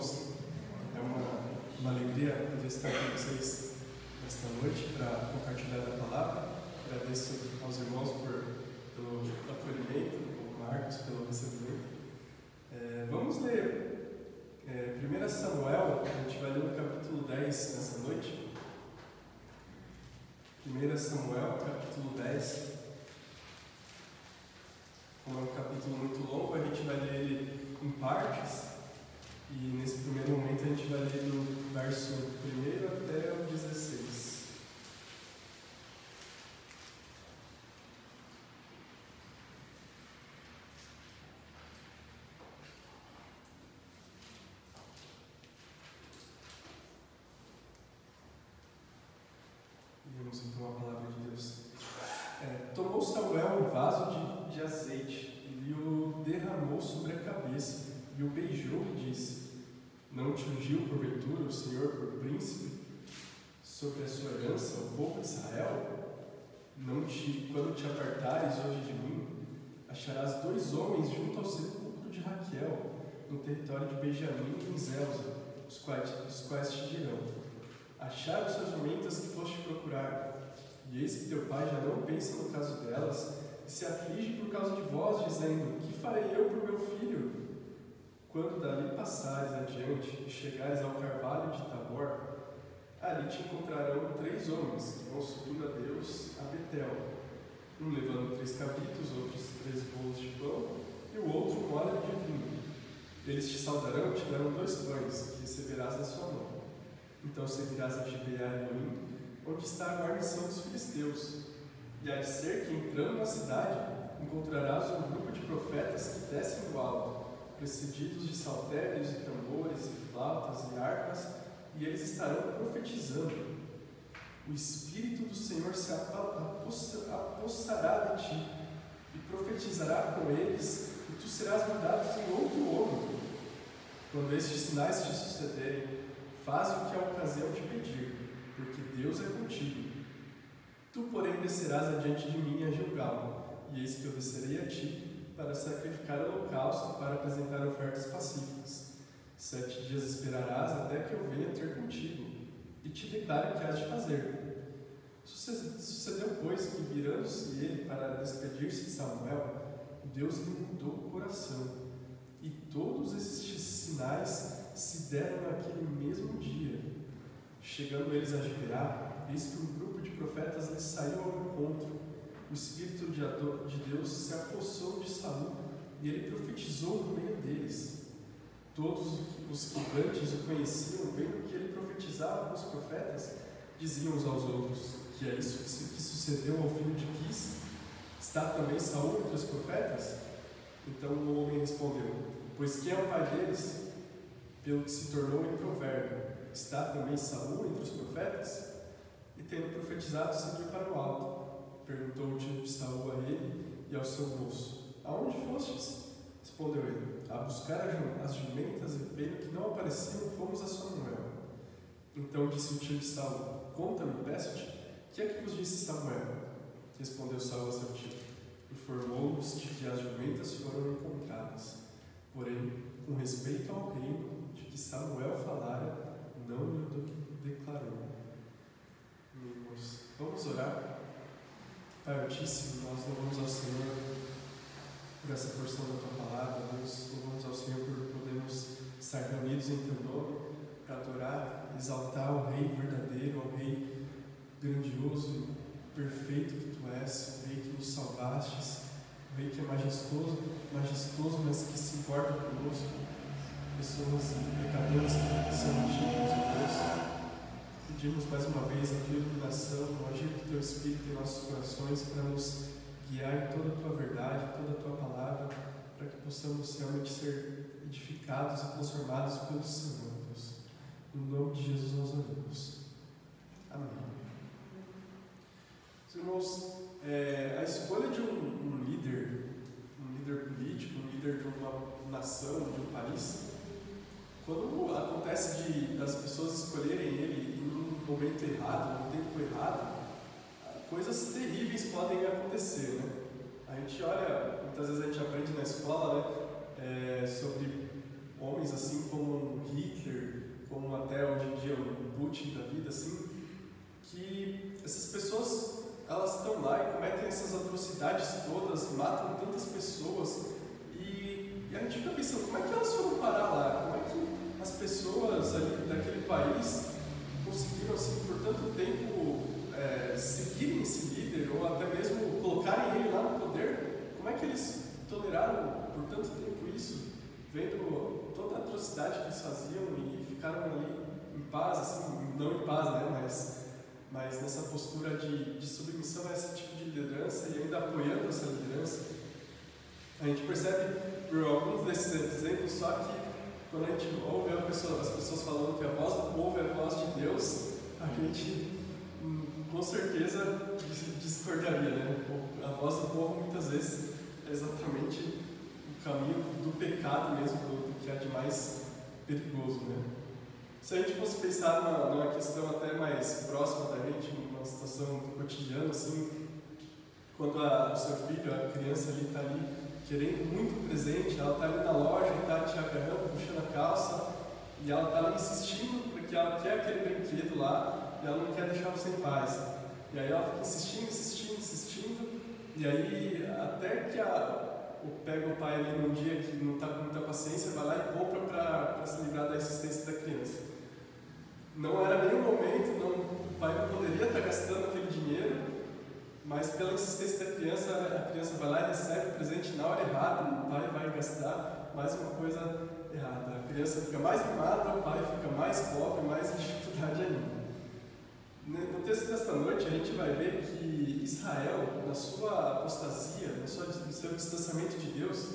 irmãos, é uma alegria poder estar com vocês nesta noite para compartilhar a palavra. Agradeço aos irmãos pelo acolhimento, ao Marcos pelo recebimento. Vamos ler 1 Samuel, a gente vai ler no capítulo 10 nessa noite. 1 Samuel, capítulo 10. Como é um capítulo muito longo, a gente vai ler ele em partes. E nesse primeiro momento a gente vai ler do verso 1 até o 16. Lemos então a palavra de Deus. Tomou Samuel um vaso de azeite e o derramou sobre a cabeça, e o beijou e disse: Não te ungiu porventura o Senhor por príncipe sobre a sua herança, o povo de Israel? Quando te apartares hoje de mim, acharás 2 homens junto ao sepulcro de Raquel, no território de Benjamim e em Zelza, os quais te dirão: Acharam suas jumentas que foste procurar, e eis que teu pai já não pensa no caso delas, e se aflige por causa de vós, dizendo: Que farei eu por meu filho? Quando dali passares adiante e chegares ao carvalho de Tabor, ali te encontrarão 3 homens que vão subindo a Deus a Betel, um levando 3 cabritos, outros 3 bolos de pão, e o outro um óleo de vinho. Eles te saudarão e te darão 2 pães, que receberás na sua mão. Então seguirás a Gibeá-Elohim, onde está a guarnição dos filisteus. E há de ser que, entrando na cidade, encontrarás um grupo de profetas que descem do alto, precedidos de saltérios e tambores e flautas e harpas, e eles estarão profetizando. O Espírito do Senhor se apossará de ti, e profetizará com eles, e tu serás mudado em outro homem. Quando estes sinais te sucederem, faz o que a ocasião te pedir, porque Deus é contigo. Tu, porém, descerás adiante de mim a Gilgal, e eis que eu descerei a ti, para sacrificar holocausto, para apresentar ofertas pacíficas. 7 dias esperarás até que eu venha ter contigo, e te declare o que has de fazer. Sucedeu, pois, que virando-se ele para despedir-se de Samuel, Deus lhe mudou o coração, e todos esses sinais se deram naquele mesmo dia. Chegando eles a Gibeá, eis que um grupo de profetas lhes saiu ao encontro. O Espírito de Deus se apossou de Saul, e ele profetizou no meio deles. Todos os que antes o conheciam, vendo que ele profetizava com os profetas, diziam uns aos outros: Que é isso que sucedeu ao filho de Quis? Está também Saul entre os profetas? Então o homem respondeu: Pois quem é o pai deles? Pelo que se tornou em provérbio: Está também Saul entre os profetas? E tendo profetizado, seguiu para o alto. Perguntou o tio de Saul a ele e ao seu moço: Aonde fostes? Respondeu ele: A buscar as jumentas, e vendo que não apareciam, fomos a Samuel. Então disse o tio de Saul: Conta-me, peço-te, que é que vos disse Samuel? Respondeu Saul a seu tio: Informou-nos de que as jumentas foram encontradas. Porém, com respeito ao reino de que Samuel falara, não lhe declarou. Amigos, vamos orar? Pai Altíssimo, nós louvamos ao Senhor por essa porção da Tua Palavra. Nós louvamos ao Senhor por podermos estar reunidos em Teu nome para adorar, exaltar o Rei verdadeiro, o Rei grandioso e perfeito que Tu és, o Rei que nos salvastes, o Rei que é majestoso, mas que se importa conosco, pessoas e pecadores que são dignos de Deus. Pedimos mais uma vez a Tua iluminação, o agir do Teu Espírito em nossos corações para nos guiar em toda a Tua verdade, toda a Tua palavra, para que possamos realmente ser edificados e transformados pelo Senhor, Deus. No nome de Jesus nós oramos. Amém. Irmãos, a escolha de um líder político, um líder de uma nação, de um país, quando acontece das pessoas escolherem ele em um momento errado, no tempo errado, coisas terríveis podem acontecer, né? A gente olha, muitas vezes a gente aprende na escola, né, sobre homens assim como Hitler, como até hoje em dia o Putin da vida, assim, que essas pessoas, elas estão lá e cometem essas atrocidades todas, matam tantas pessoas, e a gente fica pensando, como é que elas foram parar lá? Como é que as pessoas ali daquele país conseguiram, assim, por tanto tempo, seguirem esse líder, ou até mesmo colocarem ele lá no poder? Como é que eles toleraram por tanto tempo isso, vendo toda a atrocidade que eles faziam e ficaram ali em paz, assim, não em paz, né, mas nessa postura de submissão a esse tipo de liderança e ainda apoiando essa liderança? A gente percebe por alguns desses exemplos só que quando a gente ouve as pessoas falando que a voz do povo é a voz de Deus, a gente com certeza discordaria, né? A voz do povo muitas vezes é exatamente o caminho do pecado mesmo, do que há de mais perigoso, né? Se a gente fosse pensar numa questão até mais próxima da gente, numa situação do cotidiano, assim, quando o seu filho, a criança ali está ali querendo muito presente, ela está ali na loja e está te agarrando, puxando a calça, e ela está ali insistindo porque ela quer aquele brinquedo lá e ela não quer deixar você em paz. E aí ela fica insistindo, e aí até que pega o pai ali num dia que não está com muita paciência, vai lá e compra para se livrar da insistência da criança. Não era nenhum momento, o pai não poderia estar gastando aquele dinheiro, mas pela insistência da criança, a criança vai lá e recebe o presente na hora errada, e o pai vai gastar mais uma coisa errada. A criança fica mais mimada, o pai fica mais pobre, mais em dificuldade ainda. No texto desta noite, a gente vai ver que Israel, na sua apostasia, no seu distanciamento de Deus,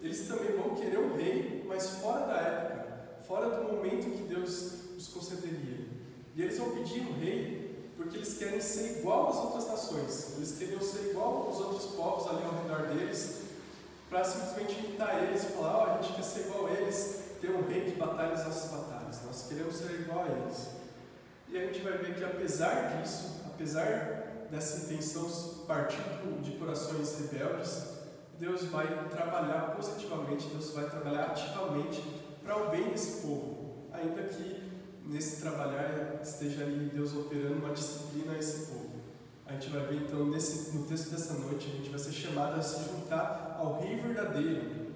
eles também vão querer um rei, mas fora da época, fora do momento que Deus os concederia. E eles vão pedir um rei porque eles querem ser igual às outras nações, eles queriam ser igual aos outros povos ali ao redor deles, para simplesmente imitar eles e falar, a gente quer ser igual a eles, ter um rei que batalha as nossas batalhas, nós queremos ser igual a eles. E a gente vai ver que apesar disso, apesar dessa intenção partindo de corações rebeldes, Deus vai trabalhar positivamente, Deus vai trabalhar ativamente para o bem desse povo, ainda que nesse trabalhar esteja ali Deus operando uma disciplina a esse povo. A gente vai ver então no texto dessa noite, a gente vai ser chamado a se juntar ao Rei verdadeiro.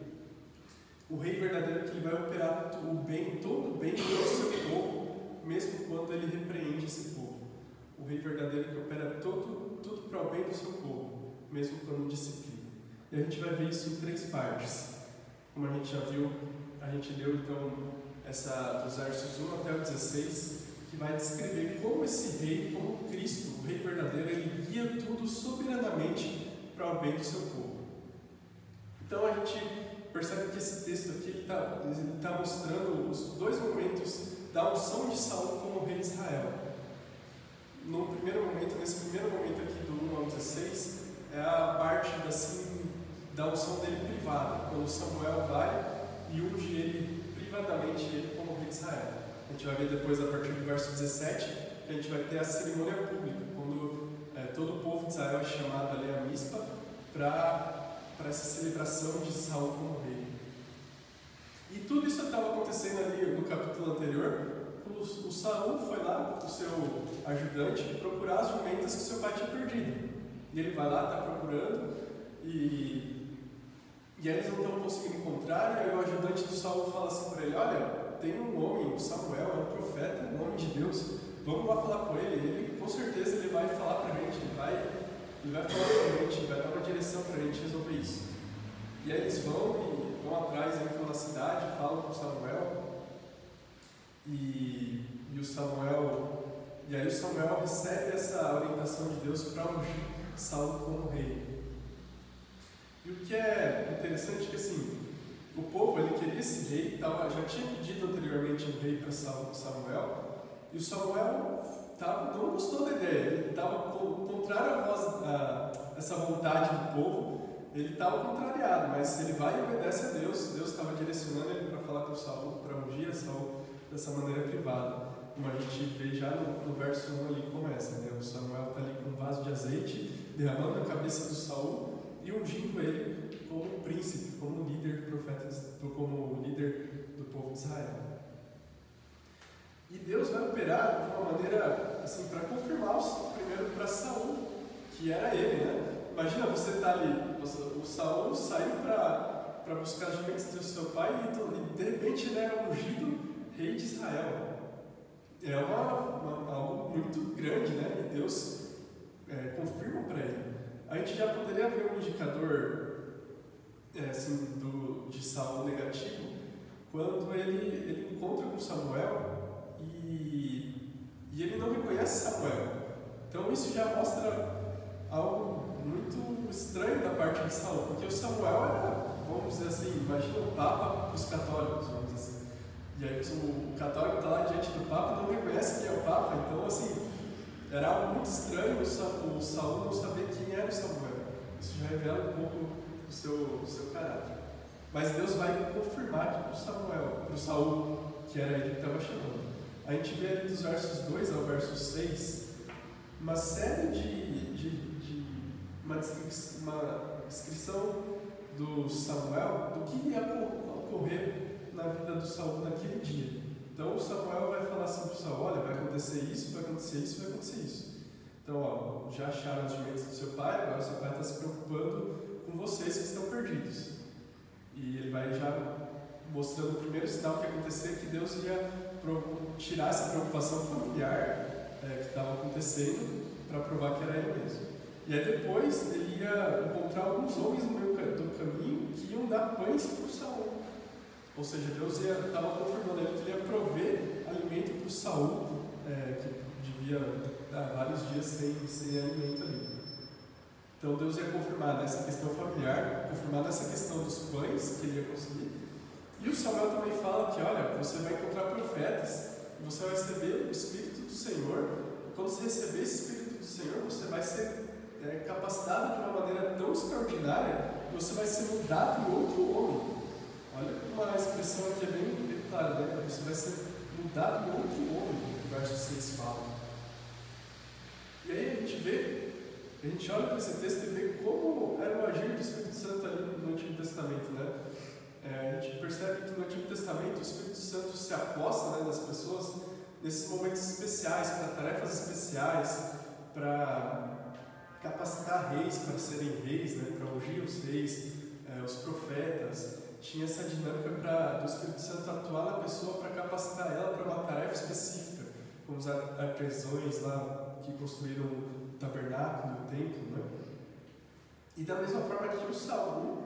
O Rei verdadeiro que ele vai operar o bem, todo o bem do seu povo, mesmo quando ele repreende esse povo. O Rei verdadeiro que opera tudo para o bem do seu povo, mesmo quando disciplina. E a gente vai ver isso em 3 partes. Como a gente já viu, a gente leu então dos versos 1 até o 16, que vai descrever como esse rei, como Cristo, o Rei verdadeiro, ele guia tudo soberanamente para o bem do seu povo. Então a gente percebe que esse texto aqui ele tá mostrando os 2 momentos da unção de Saul como rei de Israel. Nesse primeiro momento aqui do 1 ao 16, é a parte da unção dele privada, quando Samuel vai e unge ele privadamente como rei de Israel. A gente vai ver depois, a partir do verso 17, que a gente vai ter a cerimônia pública, quando todo o povo de Israel é chamado ali a Mispa para essa celebração de Saul como rei. E tudo isso estava acontecendo ali no capítulo anterior. O Saul foi lá com o seu ajudante procurar as jumentas que seu pai tinha perdido. E ele vai lá, está procurando, e aí eles não estão conseguindo encontrar, e aí o ajudante do Saul fala assim para ele, olha, tem um homem, o Samuel, é um profeta, um homem de Deus, vamos lá falar com ele, com certeza ele vai falar para a gente, ele vai falar com a gente, vai dar uma direção para a gente resolver isso. E aí eles vão atrás aí pela cidade, falam com o Samuel, e aí o Samuel recebe essa orientação de Deus para ungir Saul como rei. E o que é interessante é que assim, o povo ele queria esse rei, já tinha pedido anteriormente um rei para Samuel, e o Samuel não gostou da ideia, ele estava contrário a essa vontade do povo, ele estava contrariado, mas ele vai e obedece a Deus. Deus estava direcionando ele para falar com Saul, para ungir a Saul dessa maneira privada. Como a gente vê já no verso 1 ali começa, né? O Samuel está ali com um vaso de azeite, derramando a cabeça do Saul, e ungindo ele como príncipe, como líder do profeta, como líder do povo de Israel. E Deus vai operar de uma maneira assim para confirmar primeiro para Saul, que era ele, né? Imagina você estar ali, o Saul saiu para buscar as jumentas do seu pai e de repente ele é ungido rei de Israel. É algo muito grande, né? E Deus confirma para ele. A gente já poderia ver um indicador de Saul negativo quando ele encontra com Samuel e ele não reconhece Samuel. Então isso já mostra algo muito estranho da parte de Saul, porque o Samuel era, vamos dizer assim, imagina o Papa para os católicos, vamos dizer assim. E aí o católico está lá diante do Papa e não reconhece quem é o Papa. Então, assim, era algo muito estranho o Saul não saber quem era o Samuel. Isso já revela um pouco do seu caráter. Mas Deus vai confirmar para o Saul, que era ele que estava chamando. A gente vê ali dos versos 2 ao verso 6 uma série uma descrição do Samuel, do que ia ocorrer na vida do Saul naquele dia. Então o Samuel vai falar assim para o Saul: olha, vai acontecer isso, vai acontecer isso, vai acontecer isso. Então, já acharam os jumentos do seu pai, agora o seu pai está se preocupando com vocês que estão perdidos. E ele vai já mostrando o primeiro sinal que ia acontecer, que Deus ia tirar essa preocupação familiar que estava acontecendo para provar que era ele mesmo. E aí depois ele ia encontrar alguns homens no meio do caminho que iam dar pães para o Saul. Ou seja, Deus estava confirmando ele que ele ia prover alimento para o Saul, que devia dar vários dias sem alimento ali. Então Deus ia confirmar nessa questão familiar, confirmar nessa questão dos pães que ele ia conseguir. E o Samuel também fala que, olha, você vai encontrar profetas, e você vai receber o Espírito do Senhor, e quando você receber esse Espírito do Senhor, você vai ser capacitado de uma maneira tão extraordinária que você vai ser mudado em outro homem. Olha uma expressão aqui é bem clara, né? Você vai ser mudado em outro homem, o verso 6 fala. E aí a gente olha para esse texto e vê como era o agir do Espírito Santo ali no Antigo Testamento, né? A gente percebe que no Antigo Testamento o Espírito Santo se aposta, né, nas pessoas nesses momentos especiais, para tarefas especiais, para capacitar reis para serem reis, né, para ungir os reis, os profetas. Tinha essa dinâmica do Espírito Santo atuar na pessoa para capacitar ela para uma tarefa específica, como os artesãos lá que construíram o tabernáculo, o templo, né? E da mesma forma que o Saul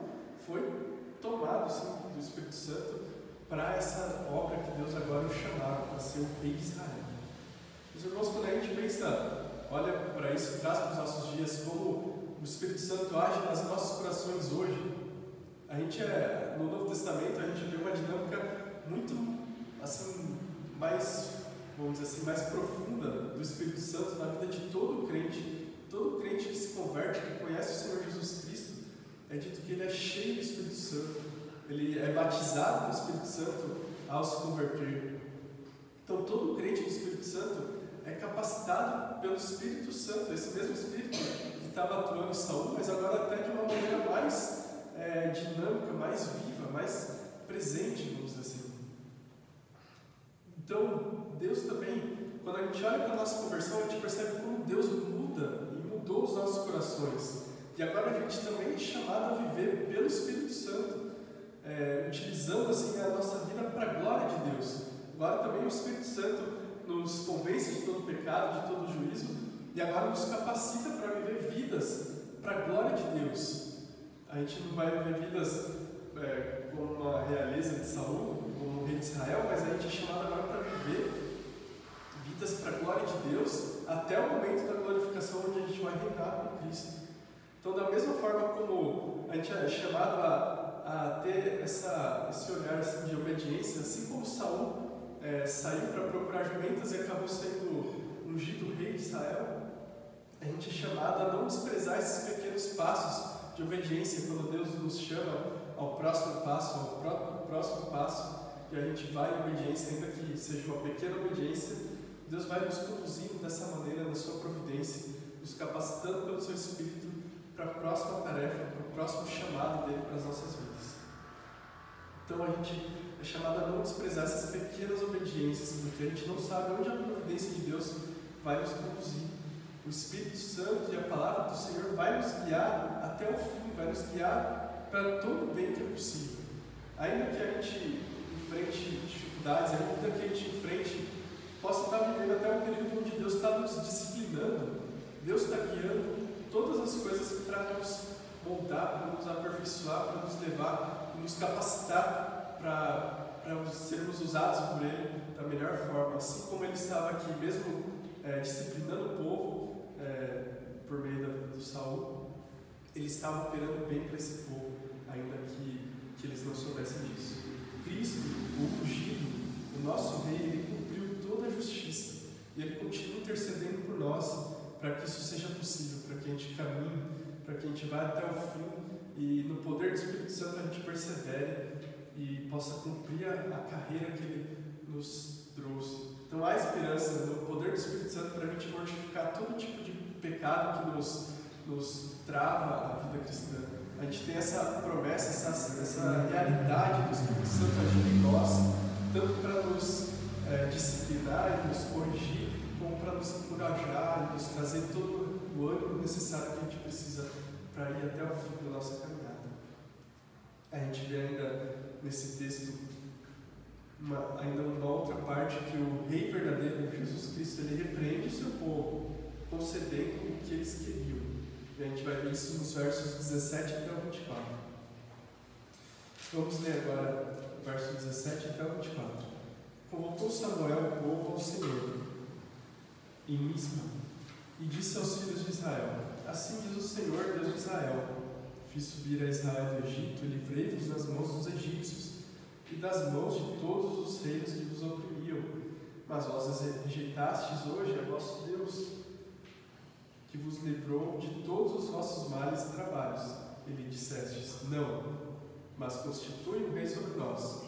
foi tomado assim, do Espírito Santo para essa obra que Deus agora o chamava, para ser o rei de Israel. Os irmãos, quando a gente pensa, olha para isso, traz para os nossos dias como o Espírito Santo age nos nossos corações hoje. A gente no Novo Testamento a gente vê uma dinâmica muito assim, mais, vamos dizer assim, mais profunda do Espírito Santo na vida de todo crente que se converte, que conhece o Senhor Jesus Cristo. É dito que ele é cheio do Espírito Santo, ele é batizado no Espírito Santo ao se converter. Então todo crente do Espírito Santo é capacitado pelo Espírito Santo, esse mesmo Espírito que estava atuando em Saul, mas agora até de uma maneira mais dinâmica, mais viva, mais presente, vamos dizer assim. Então, Deus também, quando a gente olha para a nossa conversão, a gente percebe como Deus muda e mudou os nossos corações. E agora a gente também é chamado a viver pelo Espírito Santo, utilizando assim a nossa vida para a glória de Deus. Agora também o Espírito Santo nos convence de todo pecado, de todo juízo, e agora nos capacita para viver vidas para a glória de Deus. A gente não vai viver vidas como uma realeza de Saul, como um rei de Israel, mas a gente é chamado agora para viver vidas para a glória de Deus até o momento da glorificação, onde a gente vai reinar com Cristo. Então, da mesma forma como a gente é chamado a ter esse olhar assim, de obediência, assim como Saul saiu para procurar jumentas e acabou sendo ungido rei de Israel, a gente é chamado a não desprezar esses pequenos passos de obediência quando Deus nos chama ao próximo passo, e a gente vai em obediência, ainda que seja uma pequena obediência. Deus vai nos conduzindo dessa maneira na sua providência, nos capacitando pelo seu Espírito para a próxima tarefa, para o próximo chamado dele para as nossas vidas. Então a gente é chamado a não desprezar essas pequenas obediências, porque a gente não sabe onde a providência de Deus vai nos conduzir. O Espírito Santo e a palavra do Senhor vai nos guiar até o fim, vai nos guiar para todo o bem que é possível. Ainda que a gente enfrente dificuldades, ainda que a gente enfrente, possa estar vivendo até um período onde Deus está nos disciplinando, Deus está guiando todas as coisas para nos moldar, para nos aperfeiçoar, para nos levar, para nos capacitar para sermos usados por Ele da melhor forma. Assim como Ele estava aqui, mesmo disciplinando o povo por meio do Saul, Ele estava operando bem para esse povo, ainda que eles não soubessem disso. Cristo, o ungido, o nosso Rei, Ele cumpriu toda a justiça e Ele continua intercedendo por nós para que isso seja possível, para que a gente caminhe, para que a gente vá até o fim e no poder do Espírito Santo a gente persevere e possa cumprir a carreira que Ele nos trouxe. Então há esperança no poder do Espírito Santo para a gente mortificar todo tipo de pecado que nos trava a vida cristã. A gente tem essa promessa, essa realidade do Espírito Santo agindo em nós, tanto para nos disciplinar e nos corrigir, como para nos encorajar e nos trazer todo o ânimo necessário que a gente precisa para ir até o fim da nossa caminhada. A gente vê ainda nesse texto ainda uma outra parte que o Rei verdadeiro, Jesus Cristo, ele repreende o seu povo, concedendo o que eles queriam. E a gente vai ver isso nos versos 17 até o 24. Vamos ler agora o verso 17 até o 24. Convocou Samuel o povo ao Senhor em Mispa e disse aos filhos de Israel: Assim diz o Senhor, Deus de Israel: Fiz subir a Israel do Egito e livrei-vos das mãos dos egípcios e das mãos de todos os reinos que vos oprimiam. Mas vós rejeitastes hoje a vosso Deus, que vos livrou de todos os vossos males e trabalhos. E lhe dissestes: Não, mas constitui um rei sobre nós.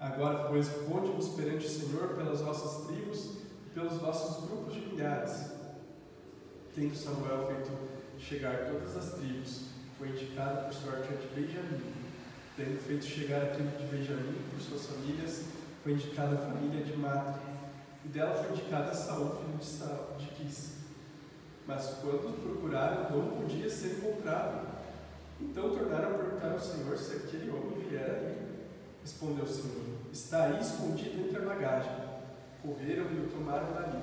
Agora, pois, ponde-vos perante o Senhor pelas vossas tribos e pelos vossos grupos de milhares. Tendo Samuel feito chegar todas as tribos, foi indicada por sorte a de Benjamim. Tendo feito chegar a tribo de Benjamim por suas famílias, foi indicada a família de Matre, e dela foi indicada Saul, filho de Quis. Mas quando procuraram, não podia ser encontrado. Então tornaram a perguntar ao Senhor se aquele homem viera ali. Respondeu o Senhor: Está aí escondido entre a bagagem. Correram e o tomaram dali.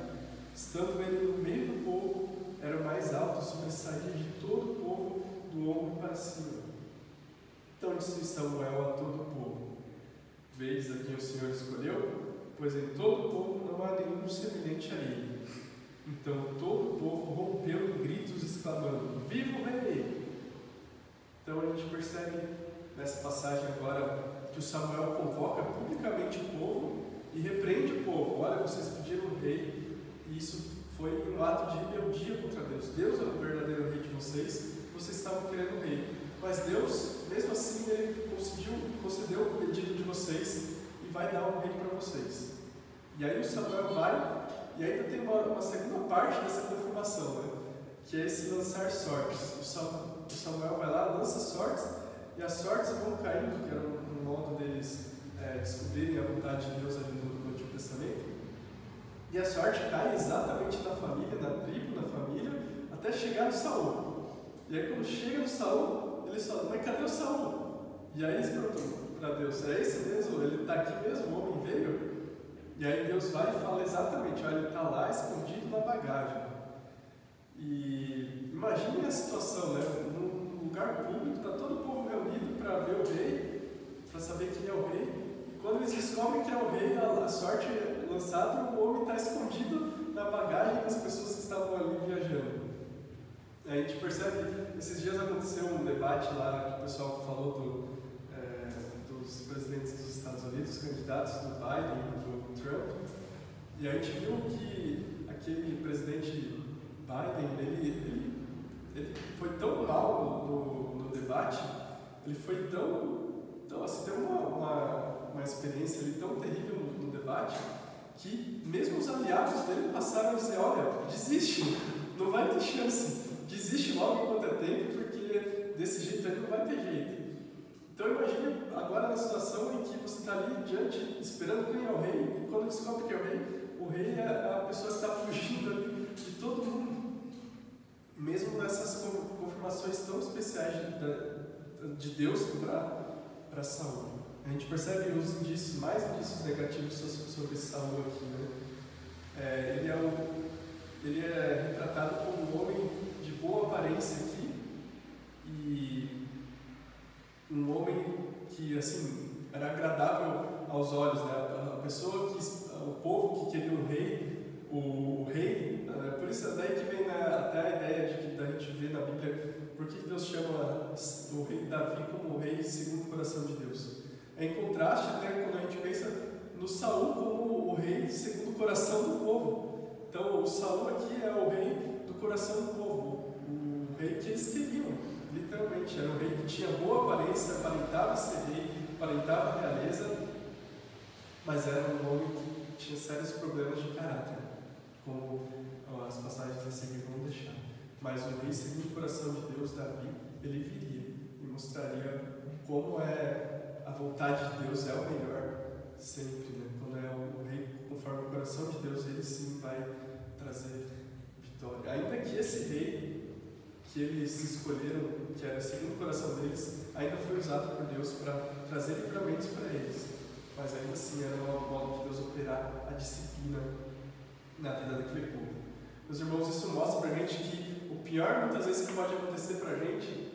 Estando ele no meio do povo, era o mais alto, sobressaía de todo o povo, do ombro para cima. Então disse Samuel a todo o povo: Veis a quem o Senhor escolheu? Pois em todo o povo não há nenhum semelhante a ele. Então todo o povo rompeu em gritos, exclamando: Viva o Rei! Então a gente percebe nessa passagem agora que o Samuel convoca publicamente o povo e repreende o povo. Olha, vocês pediram um rei, e isso foi um ato de rebeldia contra Deus. Deus é o verdadeiro rei de vocês, vocês estavam querendo um rei. Mas Deus, mesmo assim, Ele concedeu o pedido de vocês e vai dar um rei para vocês. E aí o Samuel vai, e ainda tem uma segunda parte dessa confirmação, né? Que é esse lançar sortes. O Samuel vai lá, lança sortes, e as sortes vão caindo, que era um modo deles descobrirem a vontade de Deus ali no Antigo Testamento. E a sorte cai exatamente na família, na tribo, na família, até chegar no Saul. E aí quando chega no Saul, eles falam: Mas cadê o Saul? E aí eles perguntam para Deus: É esse mesmo? Ele está aqui mesmo? O homem veio? E aí Deus vai e fala exatamente: Olha, ele está lá escondido na bagagem. E imagine a situação, né? Num lugar público, está todo o povo reunido para ver o rei, para saber quem é o rei. E quando eles descobrem que é o rei, a sorte é lançada, o homem está escondido na bagagem das pessoas que estavam ali viajando. A gente percebe, esses dias aconteceu um debate lá que o pessoal falou dos presidentes dos Estados Unidos, os candidatos do Biden e do Trump, e a gente viu que aquele presidente Biden, ele foi tão mal no debate, ele foi tão assim, teve uma experiência ali tão terrível no debate, que mesmo os aliados dele passaram a dizer: Olha, desiste, não vai ter chance. Desiste logo enquanto é tempo, porque não vai ter jeito. Então imagine agora na situação em que você está ali diante, esperando quem é o rei, e quando descobre que é o rei é a pessoa que está fugindo ali de todo mundo. Mesmo nessas confirmações tão especiais de Deus para Saul. A gente percebe os indícios, mais indícios negativos sobre Saul aqui, né? Ele é retratado como um homem de boa aparência aqui, e um homem que, assim, era agradável aos olhos, né? A pessoa o povo que queria o rei, por isso daí que vem até a ideia de que da gente vê na Bíblia, por que Deus chama o rei Davi como o rei segundo o coração de Deus. É em contraste até quando a gente pensa no Saul como o rei segundo o coração do povo. Então o Saul aqui é o rei do coração do povo, o rei que eles queriam, literalmente. Era um rei que tinha boa aparência, aparentava ser rei, aparentava realeza, mas era um homem que tinha sérios problemas de caráter, como as passagens a seguir vão deixar. Mas o rei segundo o coração de Deus, Davi, ele viria e mostraria como a vontade de Deus é o melhor sempre, né? Quando é o rei conforme o coração de Deus, ele sim vai trazer vitória. Ainda que esse rei que eles escolheram, que era segundo o coração deles, ainda foi usado por Deus para trazer livramentos para eles, mas ainda assim era uma modo de Deus operar a disciplina na vida daquele povo. Meus irmãos, isso mostra para a gente que o pior muitas vezes que pode acontecer para a gente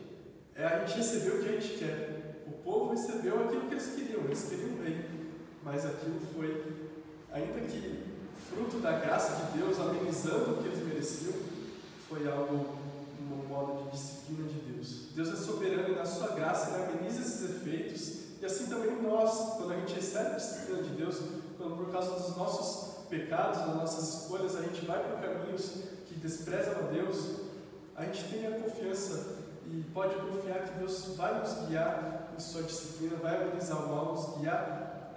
é a gente receber o que a gente quer. O povo recebeu aquilo que eles queriam um rei, mas aquilo foi, ainda que fruto da graça de Deus, amenizando o que eles mereciam, foi algo, um modo de disciplina de Deus. Deus é soberano e na sua graça Ele ameniza esses efeitos, e assim também nós, quando a gente recebe a disciplina de Deus, quando por causa dos nossos pecados, das nossas escolhas, a gente vai por caminhos que desprezam a Deus, a gente tem a confiança e pode confiar que Deus vai nos guiar em sua disciplina, vai amenizar o mal, nos guiar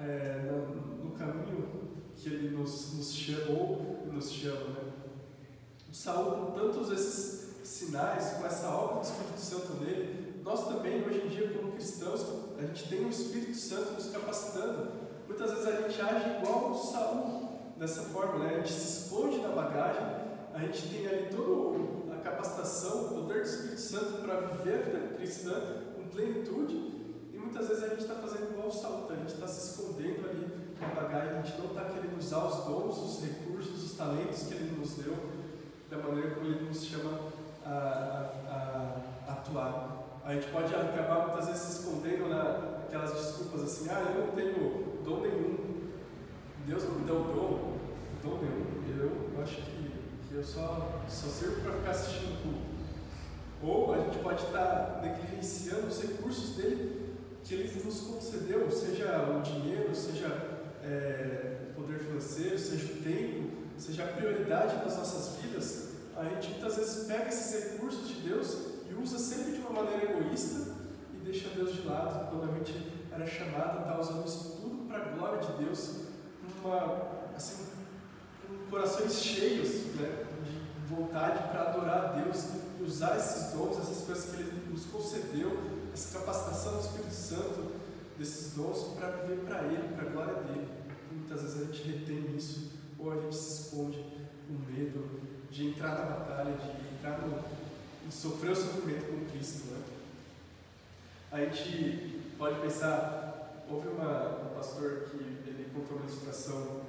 no caminho que Ele nos chamou e nos chama, né? O Saul, com tantos esses sinais, com essa obra do Espírito Santo nele, nós também, hoje em dia, como cristãos, a gente tem o Espírito Santo nos capacitando. Muitas vezes a gente age igual o Saul, dessa forma, né? A gente se esconde na bagagem, a gente tem ali toda a capacitação, o poder do Espírito Santo para viver a vida cristã com plenitude, e muitas vezes a gente está fazendo igual o Saul, a gente está se escondendo ali na bagagem, a gente não está querendo usar os dons, os recursos, os talentos que Ele nos deu, da maneira como Ele nos chama a atuar. A gente pode acabar muitas vezes se escondendo naquelas desculpas assim, eu não tenho dom nenhum, Deus não me deu dom nenhum, eu acho que eu só sirvo para ficar assistindo tudo. Ou a gente pode estar negligenciando os recursos dele, que Ele nos concedeu, seja o dinheiro, seja o poder financeiro, seja o tempo, seja a prioridade das nossas vidas. A gente muitas vezes pega esses recursos de Deus e usa sempre de uma maneira egoísta e deixa Deus de lado, quando a gente era chamado a estar usando isso tudo para a glória de Deus, com corações cheios, né, de vontade para adorar a Deus e usar esses dons, essas coisas que Ele nos concedeu, essa capacitação do Espírito Santo, desses dons para viver para Ele, para a glória dEle. E muitas vezes a gente retém isso, ou a gente se esconde com medo de entrar na batalha, de entrar em sofrer o sofrimento com Cristo, né? A gente pode pensar, houve um pastor que ele contou uma ilustração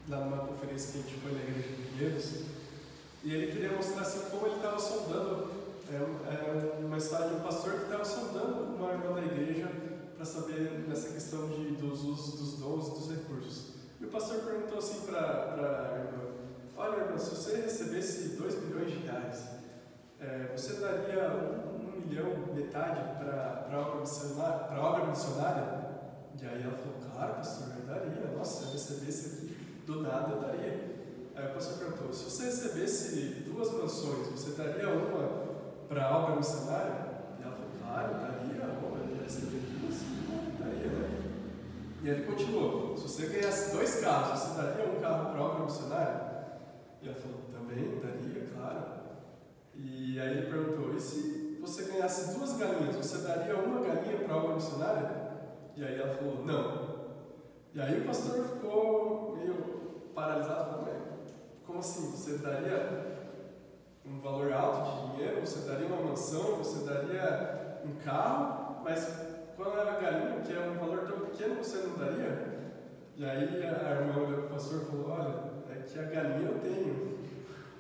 lá numa conferência que a gente foi na igreja de Pinheiros, e ele queria mostrar assim como ele estava sondando, uma história de um pastor que estava sondando uma irmã da igreja para saber nessa questão dos usos dos dons e dos recursos. E o pastor perguntou assim para a irmã: olha, irmã, se você recebesse 2 milhões de reais, você daria 1 milhão, metade para a obra missionária? E aí ela falou: claro, pastor, eu daria. Nossa, se eu recebesse aqui do nada, eu daria. Aí o pastor perguntou: se você recebesse 2 mansões, você daria uma para a obra missionária? E ela falou: claro, daria. Eu já recebi 2, daria, né? E ele continuou: se você ganhasse 2 carros, você daria um carro para a obra missionária? E ela falou: também daria, claro. E aí ele perguntou: e se você ganhasse 2 galinhas, você daria uma galinha para a obra missionária? E aí ela falou, não. E aí o pastor ficou meio paralisado, falou, como assim? Você daria um valor alto de dinheiro, você daria uma mansão, você daria um carro, mas quando era galinha, que é um valor tão pequeno, você não daria? E aí a irmã olhou para o pastor e falou, olha, é que a galinha eu tenho.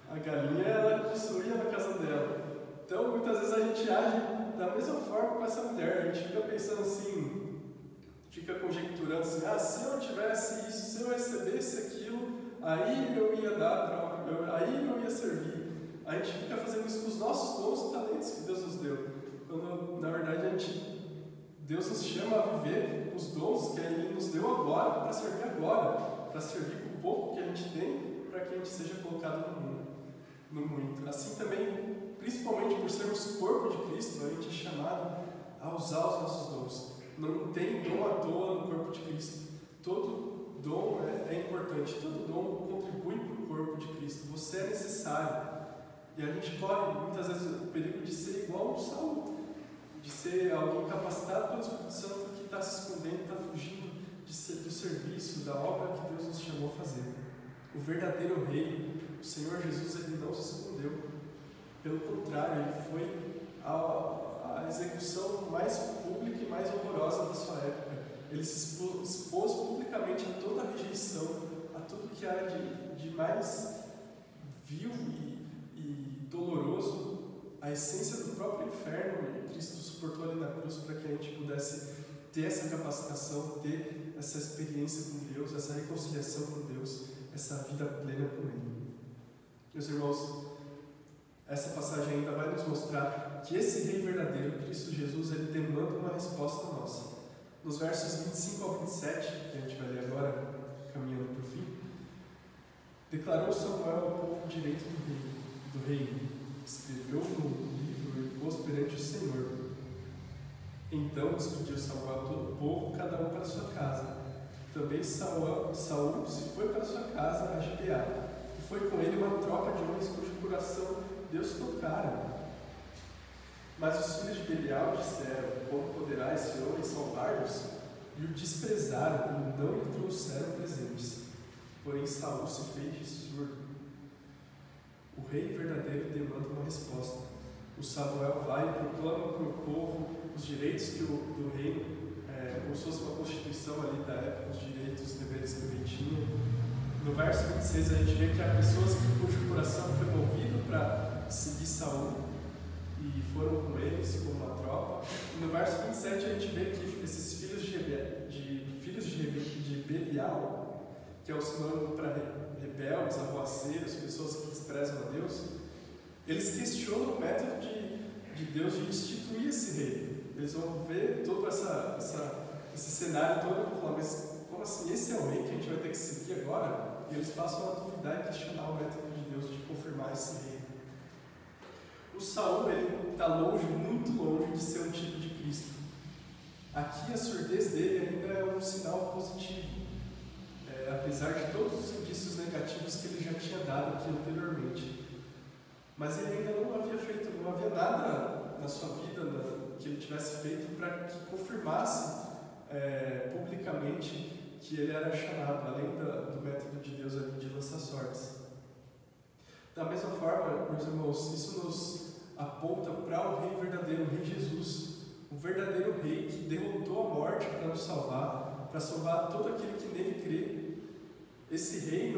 A galinha ela possuía na casa dela. Então muitas vezes a gente age da mesma forma com essa mulher. A gente fica pensando assim, fica conjecturando assim, se eu tivesse isso, se eu recebesse aquilo, aí eu ia dar, aí eu ia servir. A gente fica fazendo isso com os nossos dons e talentos que Deus nos deu. Quando na verdade Deus nos chama a viver com os dons que Ele nos deu agora, para servir agora, para servir com o pouco que a gente tem, para que a gente seja colocado no muito. Assim também, principalmente por sermos corpo de Cristo, a gente é chamado a usar os nossos dons. Não tem dom à toa no corpo de Cristo. Todo dom é importante, todo dom contribui para o corpo de Cristo. Você é necessário. E a gente corre muitas vezes o perigo de ser igual ao Saul, de ser alguém capacitado pelo Espírito Santo que está se escondendo, está fugindo do serviço, da obra que Deus nos chamou a fazer. O verdadeiro rei, o Senhor Jesus, ele não se escondeu. Pelo contrário, ele foi a execução mais pública e mais horrorosa da sua época. Ele se expôs publicamente a toda a rejeição, a tudo que era de mais vil e doloroso, a essência do próprio inferno. Cristo suportou ali na cruz para que a gente pudesse ter essa capacitação, ter essa experiência com Deus, essa reconciliação com Deus, essa vida plena com Ele. Meus irmãos, essa passagem ainda vai nos mostrar que esse Rei verdadeiro, Cristo Jesus, ele demanda uma resposta nossa. Nos versos 25 ao 27, que a gente vai ler agora, caminhando para o fim, declarou Samuel ao povo o direito do reino, escreveu no livro e pôs perante o Senhor. Então despediu Samuel todo o povo, cada um para sua casa. Também Saul se foi para sua casa a Gibeá, e foi com ele uma tropa de homens cujo coração Deus tocara. Mas os filhos de Belial disseram, como poderá esse homem salvar-nos? E o desprezaram e não lhe trouxeram presentes. Porém Saul se fez de surdo. O rei verdadeiro demanda uma resposta. O Samuel vai e proclama para o povo os direitos que do reino, como se fosse uma constituição ali da época, os direitos, os deveres que o rei tinha. No verso 26 a gente vê que há pessoas cujo coração foi movido para seguir Saul e foram com ele, como uma tropa. E no verso 27 a gente vê que esses filhos de Belial, que é o sinônimo para rebeldes, arruaceiros, pessoas que desprezam a Deus, eles questionam o método de Deus de instituir esse rei. Eles vão ver todo esse cenário todo e vão falar, mas como assim? Esse é o rei que a gente vai ter que seguir agora? E eles passam a duvidar e questionar o método de Deus de confirmar esse rei. O Saul, ele está longe, muito longe de ser um tipo de Cristo. Aqui a surdez dele ainda é um sinal positivo, apesar de todos os indícios negativos que ele já tinha dado aqui anteriormente. Mas ele ainda não havia nada na sua vida que ele tivesse feito para que confirmasse publicamente que ele era chamado, além do método de Deus ali de lançar sortes. Da mesma forma, meus irmãos, isso nos aponta para o Rei verdadeiro, o Rei Jesus, o verdadeiro Rei que derrotou a morte para nos salvar, para salvar todo aquele que nele crê. Esse Rei,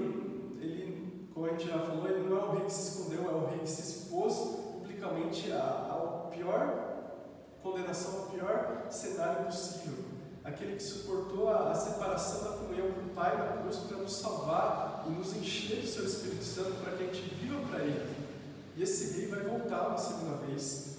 ele, como a gente já falou, ele não é o Rei que se escondeu, é o Rei que se expôs publicamente à pior condenação, ao pior cenário possível. Aquele que suportou a separação da comunhão com o Pai na cruz para nos salvar e nos encher do seu Espírito Santo para que a gente viva para Ele. E esse Rei vai voltar uma segunda vez,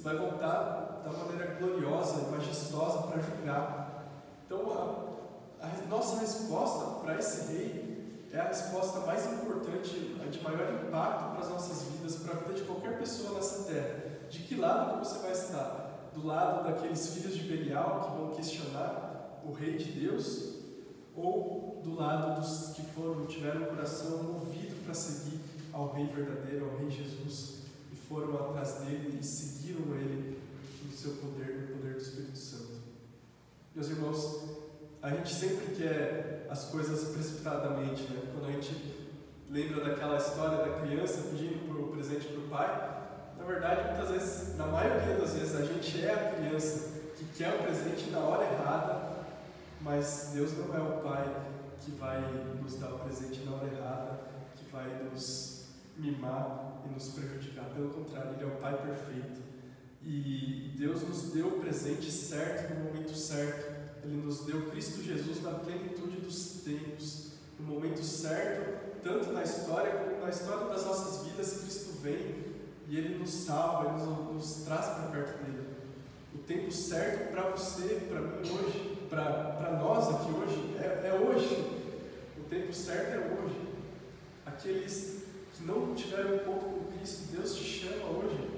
vai voltar da maneira gloriosa e majestosa para julgar. Então a nossa resposta para esse Rei é a resposta mais importante, a de maior impacto para as nossas vidas, para a vida de qualquer pessoa nessa terra. De que lado que você vai estar? Do lado daqueles filhos de Belial que vão questionar o Rei de Deus, ou do lado dos que tiveram o coração movido para seguir ao Rei verdadeiro, ao Rei Jesus, e foram atrás dele e seguiram ele no seu poder, no poder do Espírito Santo. Meus irmãos, a gente sempre quer as coisas precipitadamente, né? Quando a gente lembra daquela história da criança pedindo o presente para o pai, na verdade, muitas vezes, na maioria das vezes, a gente é a criança que quer o presente na hora errada, mas Deus não é o pai que vai nos dar o presente na hora errada, que vai nos mimar e nos prejudicar. Pelo contrário, Ele é o pai perfeito. E Deus nos deu o presente certo no momento certo. Ele nos deu Cristo Jesus na plenitude dos tempos, no momento certo, tanto na história como na história das nossas vidas. Cristo vem e Ele nos salva, Ele nos traz para perto dEle. O tempo certo para você, para mim hoje, para nós aqui hoje, é hoje. O tempo certo é hoje. Aqueles que não tiveram encontro com Cristo, Deus te chama hoje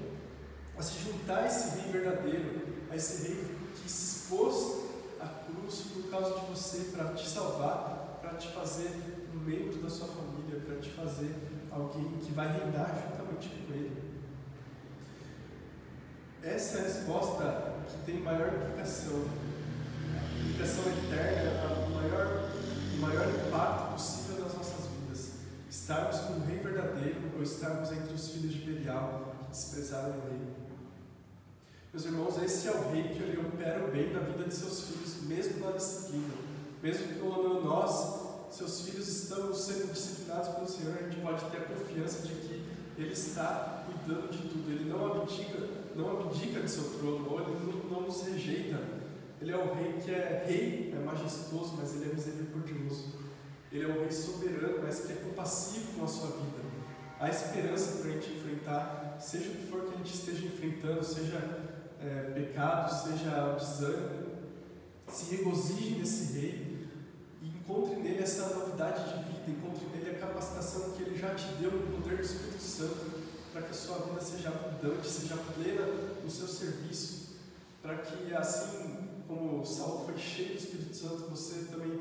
a se juntar a esse Rei verdadeiro, a esse Rei que se expôs à cruz por causa de você, para te salvar, para te fazer um membro da sua família, para te fazer alguém que vai reinar juntamente com Ele. Essa é a resposta que tem maior implicação. A implicação eterna, o maior impacto possível nas nossas vidas. Estarmos com o Rei verdadeiro ou estarmos entre os filhos de Belial que desprezaram o Rei. Meus irmãos, esse é o Rei que ele opera o bem na vida de seus filhos, mesmo na disciplina. Mesmo que quando nós, seus filhos, estamos sendo disciplinados pelo Senhor, a gente pode ter a confiança de que Ele está cuidando de tudo. Ele não abdica de seu trono, ou Ele não nos rejeita. Ele é o Rei que é Rei, é majestoso, mas Ele é misericordioso. Ele é um Rei soberano, mas que é compassivo com a sua vida. Há esperança para a gente enfrentar, seja o que for que a gente esteja enfrentando, seja pecado, seja desânimo. Se regozije nesse Rei e encontre nele essa novidade de vida, encontre nele a capacitação que Ele já te deu no poder do Espírito Santo, para que a sua vida seja abundante, seja plena no seu serviço, para que assim como Saul foi cheio do Espírito Santo, você também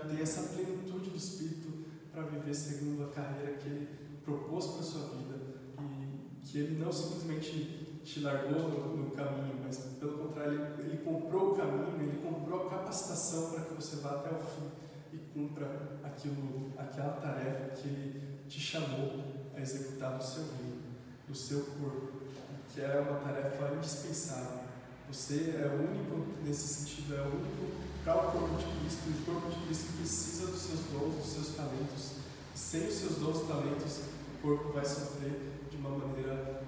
tenha essa plenitude do Espírito para viver segundo a carreira que Ele propôs para a sua vida, e que Ele não simplesmente te largou no caminho, mas pelo contrário, Ele comprou o caminho, Ele comprou a capacitação para que você vá até o fim e cumpra aquela tarefa que Ele te chamou a executar no seu reino, no seu corpo, que é uma tarefa indispensável. Você é o único, nesse sentido, é o único para o corpo de Cristo, e o corpo de Cristo precisa dos seus dons, dos seus talentos. E sem os seus dons e talentos, o corpo vai sofrer de uma maneira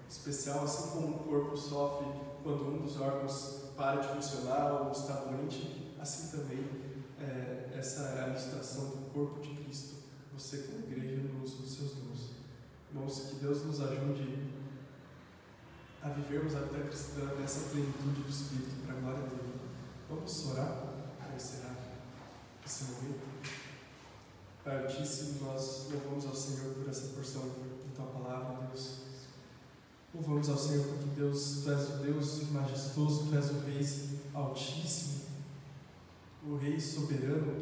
especial, assim como o corpo sofre quando um dos órgãos para de funcionar ou está doente, assim também essa é a ilustração do corpo de Cristo, você como igreja no uso dos seus dons. Irmãos, que Deus nos ajude a vivermos a vida cristã nessa plenitude do Espírito, para a glória dele. Vamos orar para encerrar esse momento. Pai Altíssimo, nós louvamos ao Senhor por essa porção da Tua Palavra, Deus. Louvamos ao Senhor porque Deus, Tu és o Deus majestoso, Tu és o Rei Altíssimo, o Rei soberano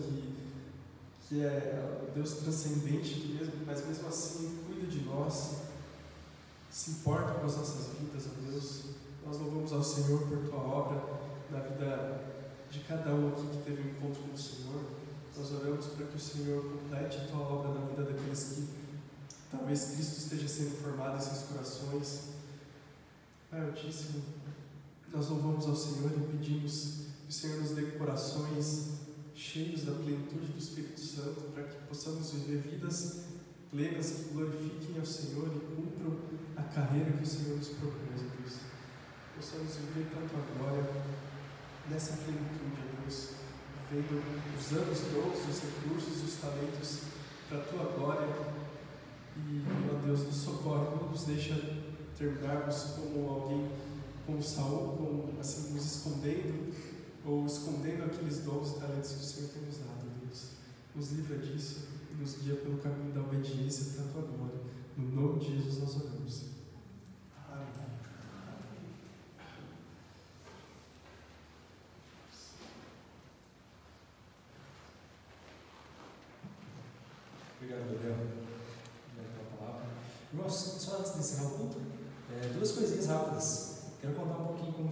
que é o Deus transcendente, mas mesmo assim cuida de nós, se importa com as nossas vidas, ó Deus. Nós louvamos ao Senhor por Tua obra na vida de cada um aqui que teve um encontro com o Senhor. Nós oramos para que o Senhor complete a Tua obra na vida daqueles que talvez Cristo esteja sendo formado em seus corações. Pai Altíssimo, nós louvamos ao Senhor e pedimos que o Senhor nos dê corações cheios da plenitude do Espírito Santo, para que possamos viver vidas plenas que glorifiquem ao Senhor e cumpram a carreira que o Senhor nos propôs, Deus. Possamos viver tanto a glória nessa plenitude, Deus, usando os dons, os recursos, os talentos para a Tua glória. E, ó Deus, nos socorre, não nos deixa terminarmos como alguém, como Saul, assim, nos escondendo, ou escondendo aqueles dons e talentos que o Senhor tem nos dado, Deus. Nos livra disso e nos guia pelo caminho da obediência para a Tua glória. No nome de Jesus nós oramos. Amém. Obrigado, Gabriel, pela tua palavra. Irmãos, só antes de encerrar o culto, duas coisinhas rápidas. Quero contar um pouquinho como